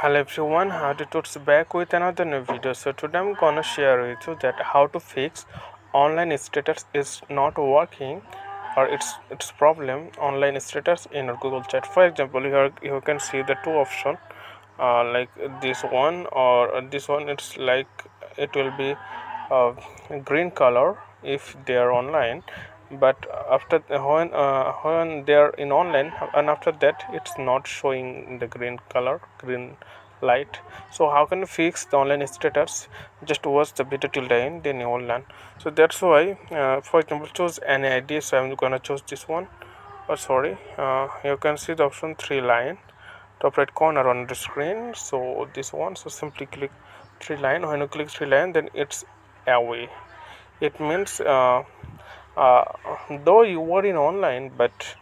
Hello everyone, how to tuts back with another new video. So today I'm gonna share with you that how to fix online status is not working, or its problem online status in our Google Chat. For example, here you can see the two option, like this one or this one. It's like it will be green color if they are online, but after when they are in online, and after that it's not showing the green color, green light. So how can you fix the online status? Just watch the video till the end, then you will learn. So that's why, for example, choose any ID. So I'm gonna choose this one. Oh sorry, you can see the option 3 line top right corner on the screen. So this one, so simply click 3 line. When you click 3 line, then it's away. It means uh, though you were in online, but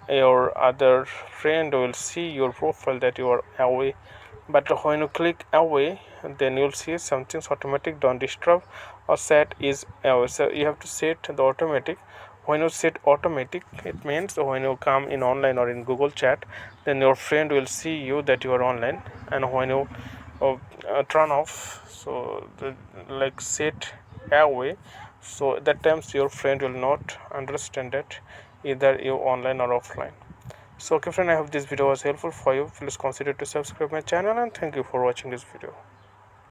your other friend will see your profile that you are away. But when you click away, then you'll see something's automatic, don't disturb, or set is away. So you have to set the automatic. When you set automatic, it means when you come in online or in Google Chat, then your friend will see you that you are online. And when you turn off, so like set away, so that times your friend will not understand that either you online or offline. So okay friend, I hope this video was helpful for you. Please consider to subscribe my channel, and thank you for watching this video.